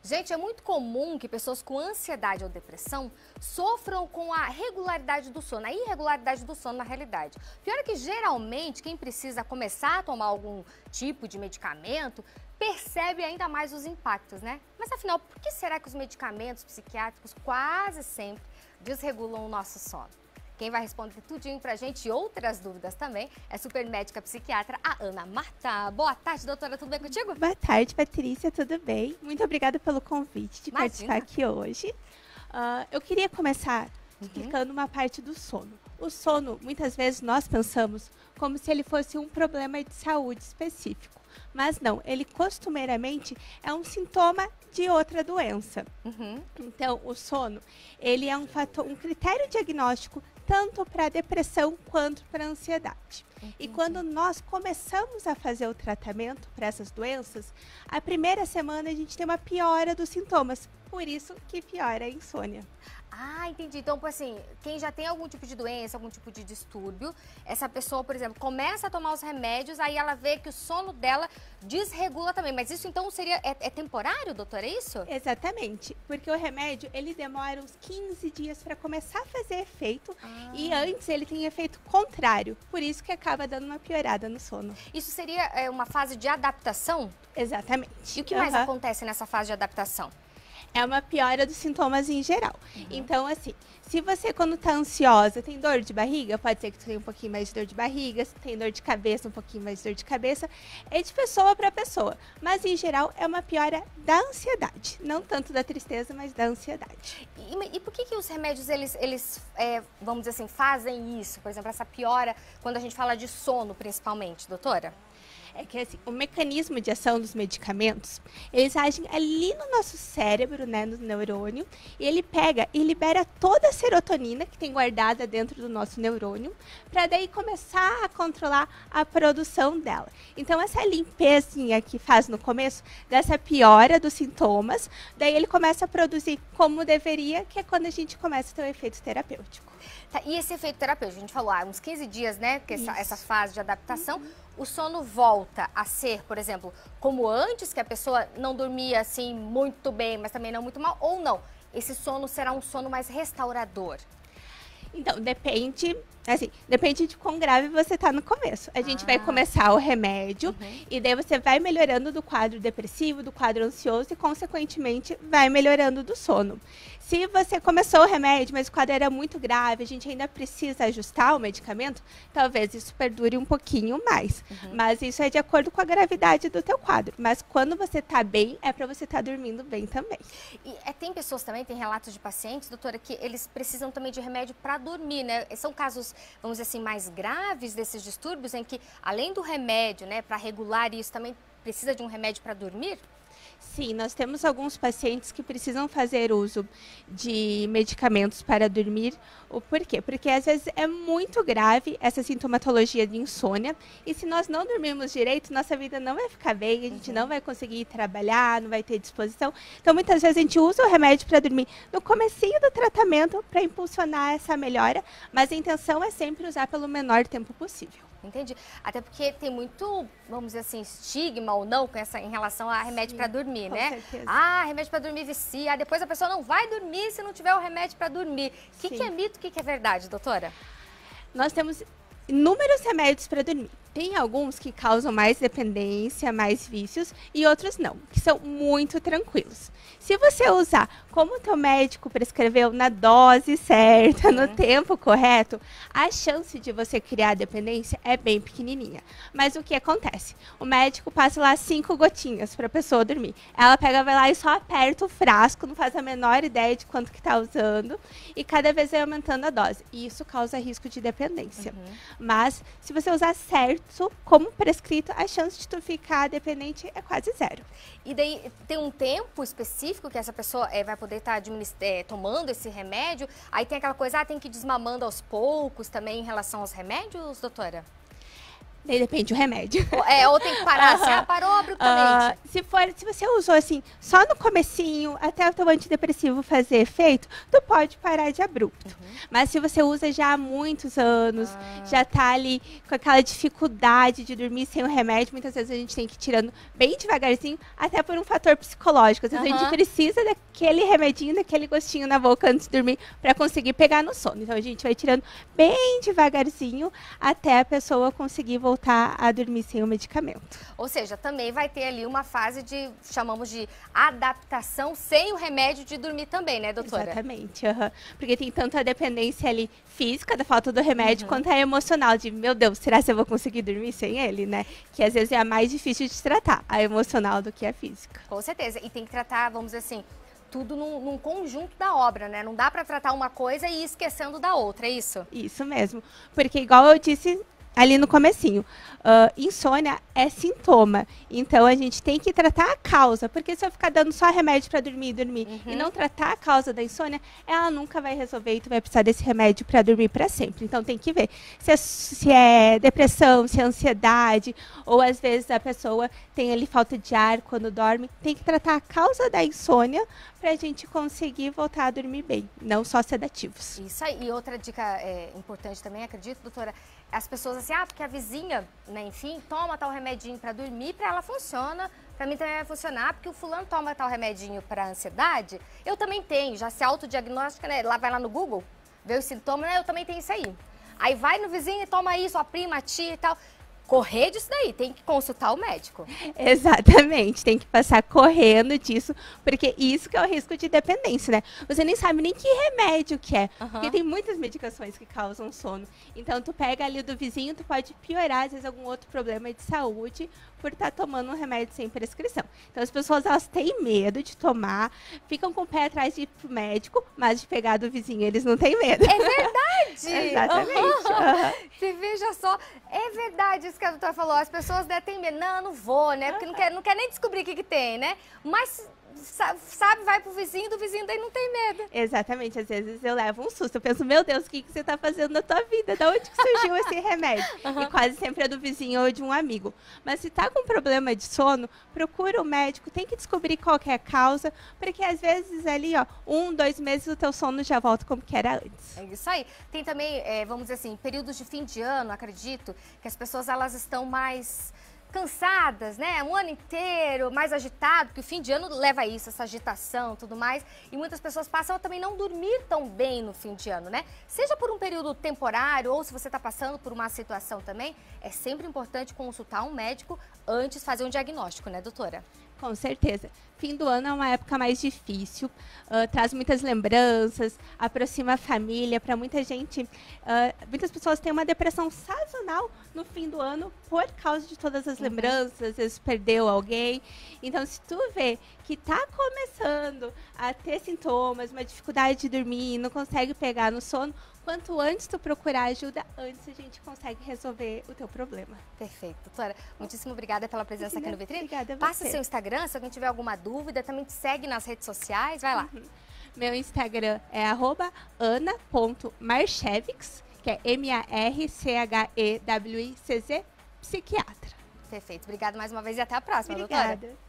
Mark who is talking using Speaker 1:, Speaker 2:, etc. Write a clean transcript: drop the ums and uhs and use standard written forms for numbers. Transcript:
Speaker 1: Gente, é muito comum que pessoas com ansiedade ou depressão sofram com a regularidade do sono, a irregularidade do sono na realidade. Pior é que geralmente quem precisa começar a tomar algum tipo de medicamento percebe ainda mais os impactos, né? Mas afinal, por que será que os medicamentos psiquiátricos quase sempre desregulam o nosso sono? Quem vai responder tudinho pra gente e outras dúvidas também é a supermédica psiquiatra, a Ana Marta. Boa tarde, doutora, tudo bem contigo?
Speaker 2: Boa tarde, Patrícia, tudo bem? Muito obrigada pelo convite de participar aqui hoje. Eu queria começar explicando uma parte do sono. O sono, muitas vezes nós pensamos como se ele fosse um problema de saúde específico, mas não, ele costumeiramente é um sintoma de outra doença. Então, o sono, ele é um critério diagnóstico tanto para depressão quanto para ansiedade. E quando nós começamos a fazer o tratamento para essas doenças, a primeira semana a gente tem uma piora dos sintomas, por isso que piora a insônia.
Speaker 1: Ah, entendi. Então, assim, quem já tem algum tipo de doença, algum tipo de distúrbio, essa pessoa, por exemplo, começa a tomar os remédios, aí ela vê que o sono dela desregula também. Mas isso, então, é temporário, doutora, é isso?
Speaker 2: Exatamente, porque o remédio, ele demora uns 15 dias para começar a fazer efeito e antes ele tem efeito contrário, por isso que acaba dando uma piorada no sono.
Speaker 1: Isso seria uma fase de adaptação?
Speaker 2: Exatamente.
Speaker 1: E o que mais acontece nessa fase de adaptação?
Speaker 2: É uma piora dos sintomas em geral. Então, assim, se você quando tá ansiosa tem dor de barriga, pode ser que tu tenha um pouquinho mais de dor de barriga, se tem dor de cabeça, um pouquinho mais de dor de cabeça, é de pessoa para pessoa. Mas, em geral, é uma piora da ansiedade, não tanto da tristeza, mas da ansiedade.
Speaker 1: E por que os remédios, vamos dizer assim, fazem isso? Por exemplo, essa piora, quando a gente fala de sono, principalmente, doutora?
Speaker 2: É que assim, o mecanismo de ação dos medicamentos, eles agem ali no nosso cérebro, né, no neurônio, e ele pega e libera toda a serotonina que tem guardada dentro do nosso neurônio, para daí começar a controlar a produção dela. Então, essa limpezinha que faz no começo, dessa piora dos sintomas, daí ele começa a produzir como deveria, que é quando a gente começa a ter o efeito terapêutico.
Speaker 1: Tá, e esse efeito terapêutico, a gente falou, uns 15 dias, né, que essa fase de adaptação, o sono volta a ser, por exemplo, como antes, que a pessoa não dormia assim muito bem, mas também não muito mal, ou não? Esse sono será um sono mais restaurador?
Speaker 2: Então, depende de quão grave você tá no começo. A gente vai começar o remédio e daí você vai melhorando do quadro depressivo, do quadro ansioso e, consequentemente, vai melhorando do sono. Se você começou o remédio, mas o quadro era muito grave, a gente ainda precisa ajustar o medicamento, talvez isso perdure um pouquinho mais. Mas isso é de acordo com a gravidade do teu quadro. Mas quando você tá bem, é para você estar dormindo bem também.
Speaker 1: E tem pessoas também, tem relatos de pacientes, doutora, que eles precisam também de remédio para dormir, né? São casos, vamos dizer assim, mais graves desses distúrbios, em que, além do remédio, né, para regular isso, também precisa de um remédio para dormir?
Speaker 2: Sim, nós temos alguns pacientes que precisam fazer uso de medicamentos para dormir. O porquê? Porque às vezes é muito grave essa sintomatologia de insônia e se nós não dormirmos direito, nossa vida não vai ficar bem, a gente não vai conseguir trabalhar, não vai ter disposição. Então, muitas vezes a gente usa o remédio para dormir no comecinho do tratamento para impulsionar essa melhora, mas a intenção é sempre usar pelo menor tempo possível.
Speaker 1: Entendi. Até porque tem muito, vamos dizer assim, estigma ou não em relação a remédio para dormir, né?
Speaker 2: Certeza.
Speaker 1: Remédio para dormir vicia, depois a pessoa não vai dormir se não tiver o remédio para dormir. O que é mito, o que é verdade, doutora?
Speaker 2: Nós temos inúmeros remédios para dormir. Tem alguns que causam mais dependência, mais vícios, e outros não, que são muito tranquilos. Se você usar como o teu médico prescreveu, na dose certa, no tempo correto, a chance de você criar dependência é bem pequenininha. Mas o que acontece? O médico passa lá 5 gotinhas para a pessoa dormir. Ela pega, vai lá e só aperta o frasco, não faz a menor ideia de quanto que está usando, e cada vez vai aumentando a dose. E isso causa risco de dependência. Mas, se você usar certo, como prescrito, a chance de tu ficar dependente é quase zero.
Speaker 1: E daí, tem um tempo específico que essa pessoa vai poder estar tomando esse remédio? Aí tem aquela coisa, tem que ir desmamando aos poucos também em relação aos remédios, doutora?
Speaker 2: Daí depende do remédio.
Speaker 1: Ou tem que parar, assim, parou abruptamente.
Speaker 2: Se você usou assim, só no comecinho, até o teu antidepressivo fazer efeito, tu pode parar de abrupto. Mas se você usa já há muitos anos, já tá ali com aquela dificuldade de dormir sem o remédio, muitas vezes a gente tem que ir tirando bem devagarzinho, até por um fator psicológico. Às vezes a gente precisa daquele remedinho, daquele gostinho na boca antes de dormir para conseguir pegar no sono. Então a gente vai tirando bem devagarzinho até a pessoa conseguir voltar a dormir sem o medicamento.
Speaker 1: Ou seja, também vai ter ali uma fase de, chamamos de adaptação sem o remédio de dormir também, né, doutora?
Speaker 2: Exatamente, porque tem tanto a dependência ali física da falta do remédio, quanto a emocional de, meu Deus, será que eu vou conseguir dormir sem ele, né? Que às vezes é a mais difícil de tratar, a emocional do que a física.
Speaker 1: Com certeza, e tem que tratar, vamos dizer assim, tudo num conjunto da obra, né? Não dá para tratar uma coisa e ir esquecendo da outra, é isso?
Speaker 2: Isso mesmo, porque igual eu disse ali no comecinho, insônia é sintoma, então a gente tem que tratar a causa, porque se eu ficar dando só remédio para dormir e não tratar a causa da insônia, ela nunca vai resolver e tu vai precisar desse remédio para dormir para sempre. Então tem que ver se é depressão, se é ansiedade, ou às vezes a pessoa tem ali falta de ar quando dorme, tem que tratar a causa da insônia para a gente conseguir voltar a dormir bem, não só sedativos.
Speaker 1: Isso aí. E outra dica importante também, acredito, doutora, as pessoas assim, porque a vizinha, né, enfim, toma tal remedinho para dormir, para ela funciona, para mim também vai funcionar, porque o fulano toma tal remedinho para ansiedade, eu também tenho, já se autodiagnostica, né, vai lá no Google, vê os sintomas, né, eu também tenho isso aí. Aí vai no vizinho e toma isso, a prima, a tia e tal. Correr disso daí, tem que consultar o médico.
Speaker 2: Exatamente, tem que passar correndo disso, porque isso que é o risco de dependência, né? Você nem sabe nem que remédio que é, porque tem muitas medicações que causam sono. Então, tu pega ali do vizinho, tu pode piorar, às vezes, algum outro problema de saúde por estar tomando um remédio sem prescrição. Então, as pessoas, elas têm medo de tomar, ficam com o pé atrás de ir pro médico, mas de pegar do vizinho, eles não têm medo.
Speaker 1: É verdade!
Speaker 2: Exatamente.
Speaker 1: Você veja só, é verdade isso que a doutora falou, as pessoas têm medo, não vou, né, porque não quer nem descobrir o que tem, né, mas sabe, vai pro vizinho, do vizinho daí não tem medo.
Speaker 2: Exatamente, às vezes eu levo um susto, eu penso, meu Deus, o que você tá fazendo na tua vida? Da onde que surgiu esse remédio? E quase sempre é do vizinho ou de um amigo. Mas se tá com problema de sono, procura o médico, tem que descobrir qual que é a causa, porque às vezes ali, 1, 2 meses o teu sono já volta como que era antes.
Speaker 1: É isso aí. Tem também, vamos dizer assim, períodos de fim de ano, acredito, que as pessoas elas estão mais cansadas, né? Um ano inteiro, mais agitado, porque o fim de ano leva a isso, essa agitação, tudo mais. E muitas pessoas passam a também não dormir tão bem no fim de ano, né? Seja por um período temporário ou se você está passando por uma situação também, é sempre importante consultar um médico antes de fazer um diagnóstico, né, doutora?
Speaker 2: Com certeza. Fim do ano é uma época mais difícil, traz muitas lembranças, aproxima a família. Para muita gente, muitas pessoas têm uma depressão sazonal no fim do ano por causa de todas as lembranças, às vezes perdeu alguém. Então, se tu vê que tá começando a ter sintomas, uma dificuldade de dormir, não consegue pegar no sono, quanto antes tu procurar ajuda, antes a gente consegue resolver o teu problema.
Speaker 1: Perfeito. Doutora, muitíssimo obrigada pela presença aqui no Vitrine.
Speaker 2: Obrigada a você.
Speaker 1: Passa o seu Instagram, se alguém tiver alguma dúvida, também te segue nas redes sociais, vai lá.
Speaker 2: Meu Instagram é @ana.marchevix, que é MARCHEWICZ, psiquiatra.
Speaker 1: Perfeito. Obrigada mais uma vez e até a próxima,
Speaker 2: Obrigada.
Speaker 1: doutora.